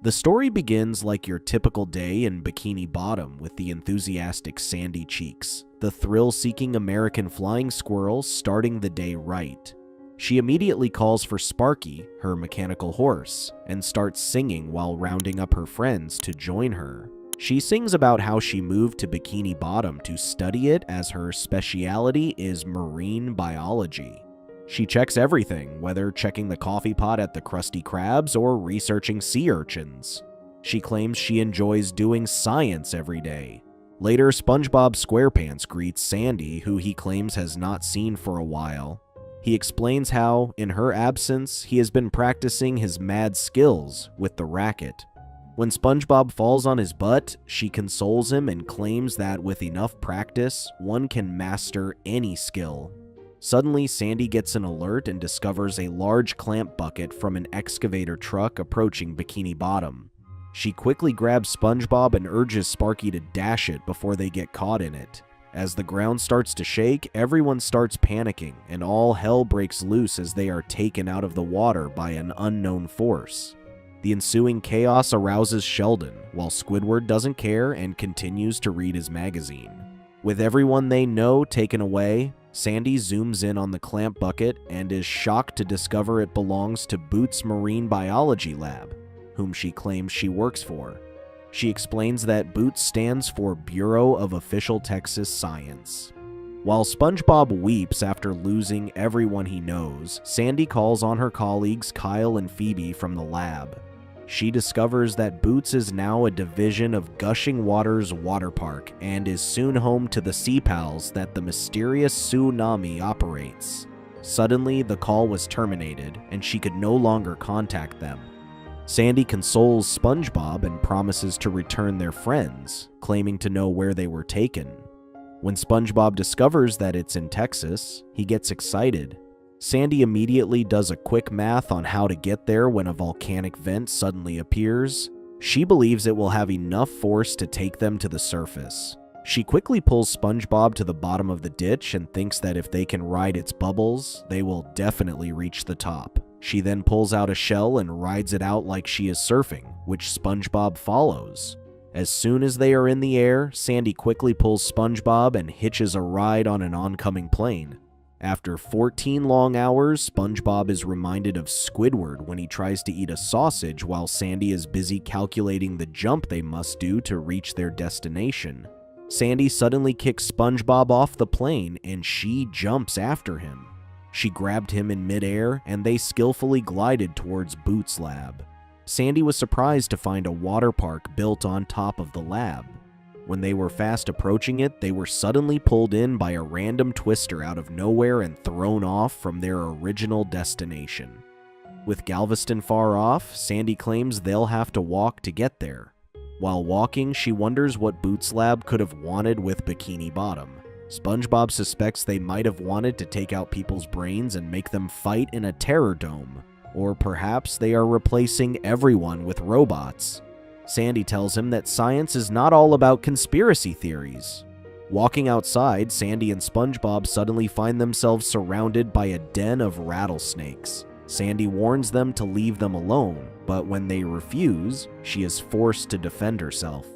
The story begins like your typical day in Bikini Bottom with the enthusiastic Sandy Cheeks, the thrill-seeking American flying squirrel starting the day right. She immediately calls for Sparky, her mechanical horse, and starts singing while rounding up her friends to join her. She sings about how she moved to Bikini Bottom to study it as her specialty is marine biology. She checks everything, whether checking the coffee pot at the Krusty Krabs or researching sea urchins. She claims she enjoys doing science every day. Later, Spongebob SquarePants greets Sandy, who he claims has not seen for a while. He explains how, in her absence, he has been practicing his mad skills with the racket. When SpongeBob falls on his butt, she consoles him and claims that with enough practice, one can master any skill. Suddenly, Sandy gets an alert and discovers a large clamp bucket from an excavator truck approaching Bikini Bottom. She quickly grabs SpongeBob and urges Sparky to dash it before they get caught in it. As the ground starts to shake, everyone starts panicking, and all hell breaks loose as they are taken out of the water by an unknown force. The ensuing chaos arouses Sheldon, while Squidward doesn't care and continues to read his magazine. With everyone they know taken away, Sandy zooms in on the clamp bucket and is shocked to discover it belongs to Boots' marine biology lab, whom she claims she works for. She explains that Boots stands for Bureau of Official Texas Science. While SpongeBob weeps after losing everyone he knows, Sandy calls on her colleagues Kyle and Phoebe from the lab. She discovers that Boots is now a division of Gushing Waters Water Park and is soon home to the Sea Pals that the mysterious tsunami operates. Suddenly, the call was terminated, and she could no longer contact them. Sandy consoles SpongeBob and promises to return their friends, claiming to know where they were taken. When SpongeBob discovers that it's in Texas, he gets excited. Sandy immediately does a quick math on how to get there when a volcanic vent suddenly appears. She believes it will have enough force to take them to the surface. She quickly pulls SpongeBob to the bottom of the ditch and thinks that if they can ride its bubbles, they will definitely reach the top. She then pulls out a shell and rides it out like she is surfing, which SpongeBob follows. As soon as they are in the air, Sandy quickly pulls SpongeBob and hitches a ride on an oncoming plane. After 14 long hours, SpongeBob is reminded of Squidward when he tries to eat a sausage while Sandy is busy calculating the jump they must do to reach their destination. Sandy suddenly kicks SpongeBob off the plane and she jumps after him. She grabbed him in midair and they skillfully glided towards Boots' lab. Sandy was surprised to find a water park built on top of the lab. When they were fast approaching it, they were suddenly pulled in by a random twister out of nowhere and thrown off from their original destination. With Galveston far off, Sandy claims they'll have to walk to get there. While walking, she wonders what Boots' lab could have wanted with Bikini Bottom. SpongeBob suspects they might have wanted to take out people's brains and make them fight in a terror dome. Or perhaps they are replacing everyone with robots. Sandy tells him that science is not all about conspiracy theories. Walking outside, Sandy and SpongeBob suddenly find themselves surrounded by a den of rattlesnakes. Sandy warns them to leave them alone, but when they refuse, she is forced to defend herself.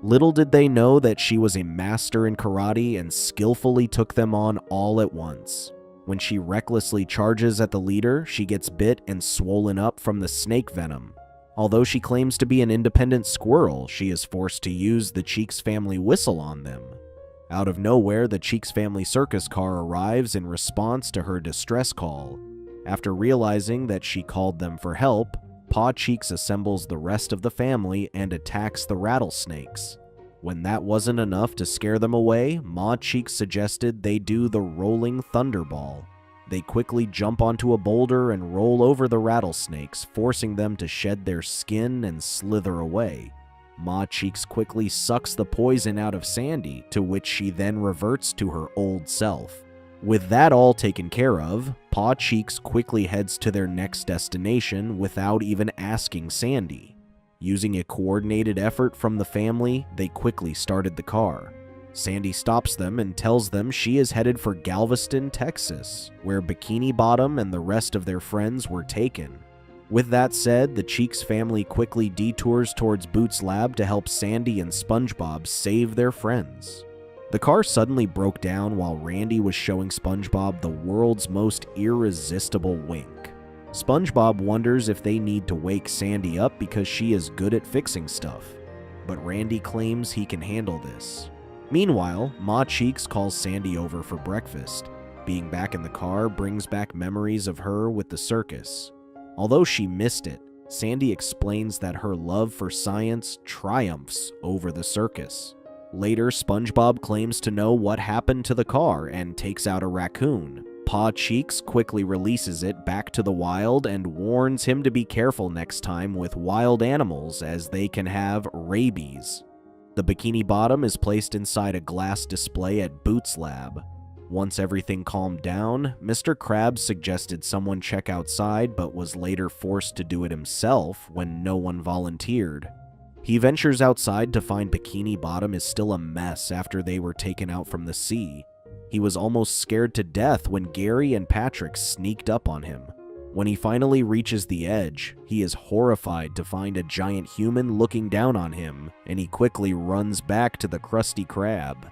Little did they know that she was a master in karate and skillfully took them on all at once. When she recklessly charges at the leader, she gets bit and swollen up from the snake venom. Although she claims to be an independent squirrel, she is forced to use the Cheeks family whistle on them. Out of nowhere, the Cheeks family circus car arrives in response to her distress call. After realizing that she called them for help, Pa Cheeks assembles the rest of the family and attacks the rattlesnakes. When that wasn't enough to scare them away, Ma Cheeks suggested they do the rolling thunderball. They quickly jump onto a boulder and roll over the rattlesnakes, forcing them to shed their skin and slither away. Ma Cheeks quickly sucks the poison out of Sandy, to which she then reverts to her old self. With that all taken care of, Pa Cheeks quickly heads to their next destination without even asking Sandy. Using a coordinated effort from the family, they quickly started the car. Sandy stops them and tells them she is headed for Galveston, Texas, where Bikini Bottom and the rest of their friends were taken. With that said, the Cheeks family quickly detours towards Boots' lab to help Sandy and Spongebob save their friends. The car suddenly broke down while Randy was showing Spongebob the world's most irresistible wink. Spongebob wonders if they need to wake Sandy up because she is good at fixing stuff, but Randy claims he can handle this. Meanwhile, Ma Cheeks calls Sandy over for breakfast. Being back in the car brings back memories of her with the circus. Although she missed it, Sandy explains that her love for science triumphs over the circus. Later, Spongebob claims to know what happened to the car and takes out a raccoon. Pa Cheeks quickly releases it back to the wild and warns him to be careful next time with wild animals as they can have rabies. The Bikini Bottom is placed inside a glass display at Boots' lab. Once everything calmed down, Mr. Krabs suggested someone check outside but was later forced to do it himself when no one volunteered. He ventures outside to find Bikini Bottom is still a mess after they were taken out from the sea. He was almost scared to death when Gary and Patrick sneaked up on him. When he finally reaches the edge, he is horrified to find a giant human looking down on him, and he quickly runs back to the Krusty Krab.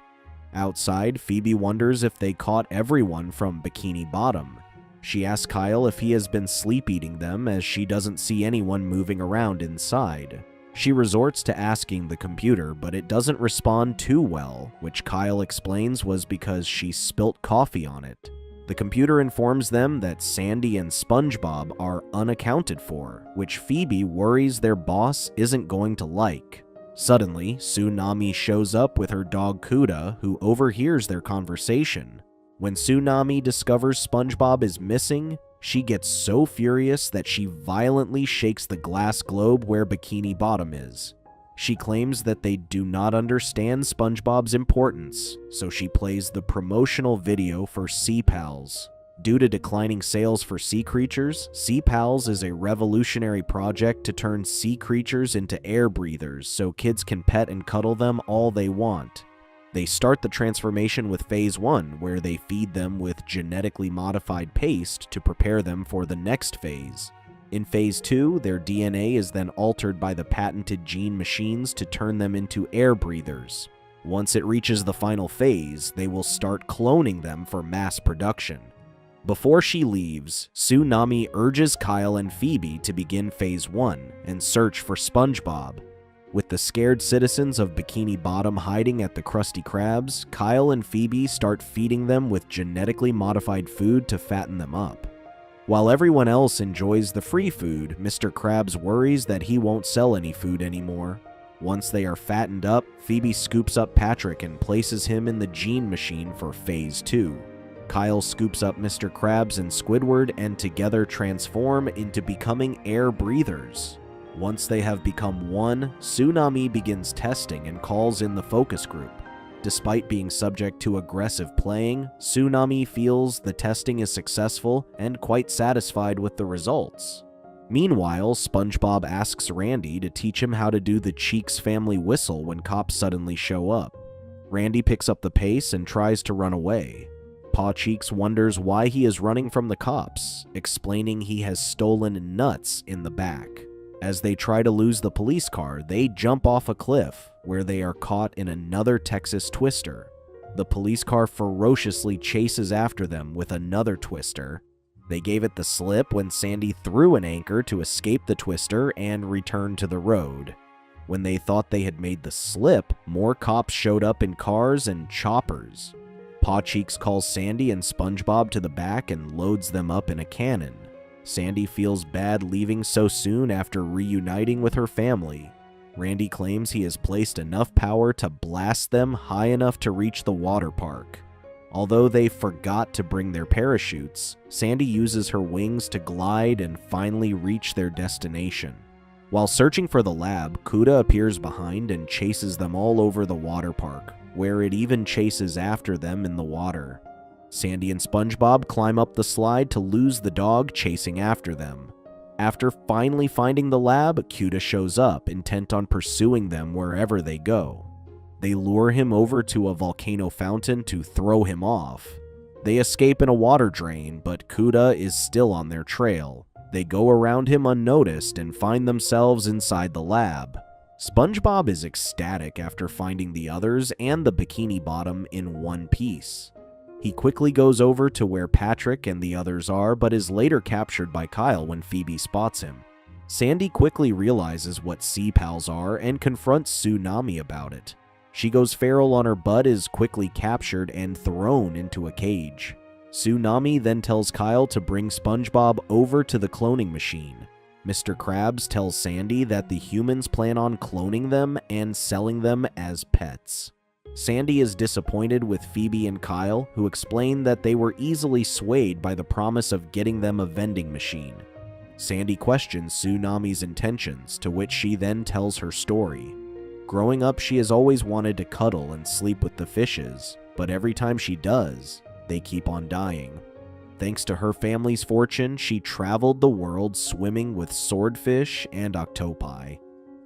Outside, Phoebe wonders if they caught everyone from Bikini Bottom. She asks Kyle if he has been sleep-eating them as she doesn't see anyone moving around inside. She resorts to asking the computer, but it doesn't respond too well, which Kyle explains was because she spilt coffee on it. The computer informs them that Sandy and Spongebob are unaccounted for, which Phoebe worries their boss isn't going to like. Suddenly, Tsunami shows up with her dog Kuda, who overhears their conversation. When Tsunami discovers Spongebob is missing, she gets so furious that she violently shakes the glass globe where Bikini Bottom is. She claims that they do not understand SpongeBob's importance, so she plays the promotional video for Sea Pals. Due to declining sales for sea creatures, Sea Pals is a revolutionary project to turn sea creatures into air breathers so kids can pet and cuddle them all they want. They start the transformation with Phase 1, where they feed them with genetically modified paste to prepare them for the next phase. In Phase 2, their DNA is then altered by the patented gene machines to turn them into air breathers. Once it reaches the final phase, they will start cloning them for mass production. Before she leaves, Tsunami urges Kyle and Phoebe to begin Phase 1 and search for Spongebob. With the scared citizens of Bikini Bottom hiding at the Krusty Krabs, Kyle and Phoebe start feeding them with genetically modified food to fatten them up. While everyone else enjoys the free food, Mr. Krabs worries that he won't sell any food anymore. Once they are fattened up, Phoebe scoops up Patrick and places him in the gene machine for Phase 2. Kyle scoops up Mr. Krabs and Squidward and together transform into becoming air breathers. Once they have become one, Tsunami begins testing and calls in the focus group. Despite being subject to aggressive playing, Tsunami feels the testing is successful and quite satisfied with the results. Meanwhile, Spongebob asks Randy to teach him how to do the Cheeks family whistle when cops suddenly show up. Randy picks up the pace and tries to run away. Pa Cheeks wonders why he is running from the cops, explaining he has stolen nuts in the back. As they try to lose the police car, they jump off a cliff, where they are caught in another Texas twister. The police car ferociously chases after them with another twister. They gave it the slip when Sandy threw an anchor to escape the twister and return to the road. When they thought they had made the slip, more cops showed up in cars and choppers. Pa Cheeks calls Sandy and Spongebob to the back and loads them up in a cannon. Sandy feels bad leaving so soon after reuniting with her family. Randy claims he has placed enough power to blast them high enough to reach the water park. Although they forgot to bring their parachutes, Sandy uses her wings to glide and finally reach their destination. While searching for the lab, Kuda appears behind and chases them all over the water park, where it even chases after them in the water. Sandy and SpongeBob climb up the slide to lose the dog chasing after them. After finally finding the lab, Kuda shows up, intent on pursuing them wherever they go. They lure him over to a volcano fountain to throw him off. They escape in a water drain, but Kuda is still on their trail. They go around him unnoticed and find themselves inside the lab. Spongebob is ecstatic after finding the others and the Bikini Bottom in one piece. He quickly goes over to where Patrick and the others are, but is later captured by Kyle when Phoebe spots him. Sandy quickly realizes what Sea Pals are and confronts Tsunami about it. She goes feral on her but is quickly captured and thrown into a cage. Tsunami then tells Kyle to bring Spongebob over to the cloning machine. Mr. Krabs tells Sandy that the humans plan on cloning them and selling them as pets. Sandy is disappointed with Phoebe and Kyle, who explain that they were easily swayed by the promise of getting them a vending machine. Sandy questions Tsunami's intentions, to which she then tells her story. Growing up, she has always wanted to cuddle and sleep with the fishes, but every time she does, they keep on dying. Thanks to her family's fortune, she traveled the world swimming with swordfish and octopi.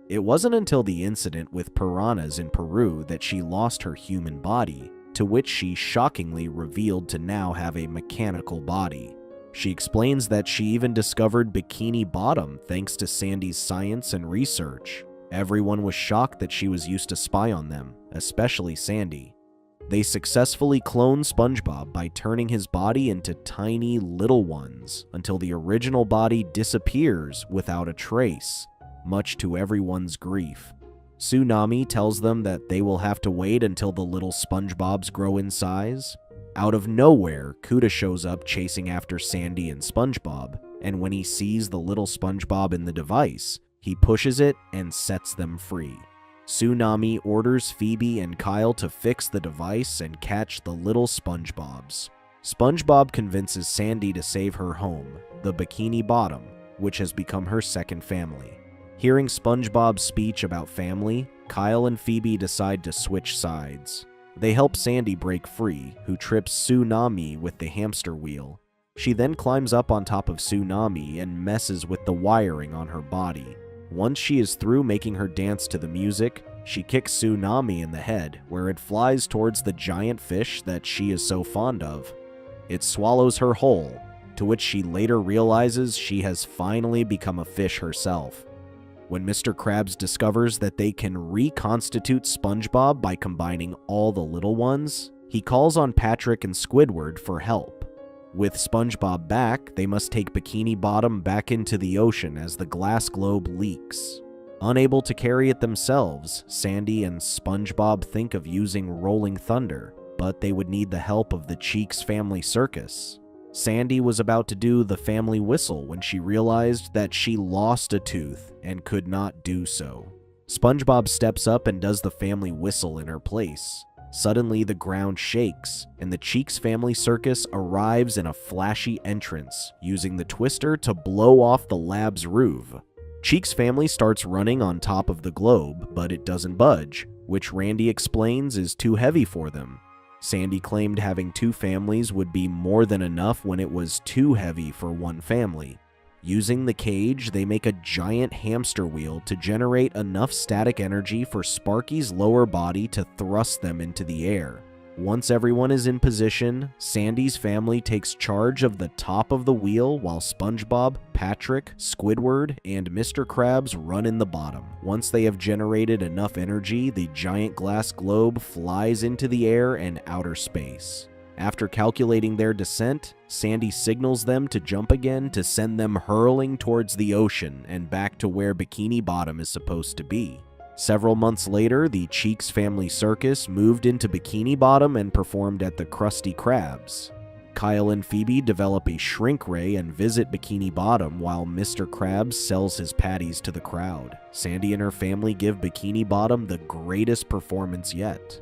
It wasn't until the incident with piranhas in Peru that she lost her human body, to which she shockingly revealed to now have a mechanical body. She explains that she even discovered Bikini Bottom thanks to Sandy's science and research. Everyone was shocked that she was used to spy on them, especially Sandy. They successfully clone SpongeBob by turning his body into tiny little ones until the original body disappears without a trace, much to everyone's grief. Tsunami tells them that they will have to wait until the little SpongeBobs grow in size. Out of nowhere, Kuda shows up chasing after Sandy and SpongeBob, and when he sees the little SpongeBob in the device, he pushes it and sets them free. Tsunami orders Phoebe and Kyle to fix the device and catch the little SpongeBobs. SpongeBob convinces Sandy to save her home, the Bikini Bottom, which has become her second family. Hearing SpongeBob's speech about family, Kyle and Phoebe decide to switch sides. They help Sandy break free, who trips Tsunami with the hamster wheel. She then climbs up on top of Tsunami and messes with the wiring on her body. Once she is through making her dance to the music, she kicks Tsunami in the head, where it flies towards the giant fish that she is so fond of. It swallows her whole, to which she later realizes she has finally become a fish herself. When Mr. Krabs discovers that they can reconstitute SpongeBob by combining all the little ones, he calls on Patrick and Squidward for help. With SpongeBob back, they must take Bikini Bottom back into the ocean as the glass globe leaks. Unable to carry it themselves, Sandy and SpongeBob think of using Rolling Thunder, but they would need the help of the Cheeks Family Circus. Sandy was about to do the family whistle when she realized that she lost a tooth and could not do so. SpongeBob steps up and does the family whistle in her place. Suddenly, the ground shakes, and the Cheeks Family Circus arrives in a flashy entrance, using the twister to blow off the lab's roof. Cheeks family starts running on top of the globe, but it doesn't budge, which Randy explains is too heavy for them. Sandy claimed having two families would be more than enough when it was too heavy for one family. Using the cage, they make a giant hamster wheel to generate enough static energy for Sparky's lower body to thrust them into the air. Once everyone is in position, Sandy's family takes charge of the top of the wheel while SpongeBob, Patrick, Squidward, and Mr. Krabs run in the bottom. Once they have generated enough energy, the giant glass globe flies into the air and outer space. After calculating their descent, Sandy signals them to jump again to send them hurling towards the ocean and back to where Bikini Bottom is supposed to be. Several months later, the Cheeks Family Circus moved into Bikini Bottom and performed at the Krusty Krabs. Kyle and Phoebe develop a shrink ray and visit Bikini Bottom while Mr. Krabs sells his patties to the crowd. Sandy and her family give Bikini Bottom the greatest performance yet.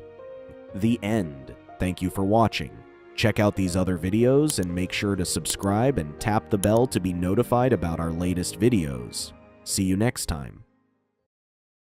The end. Thank you for watching. Check out these other videos and make sure to subscribe and tap the bell to be notified about our latest videos. See you next time.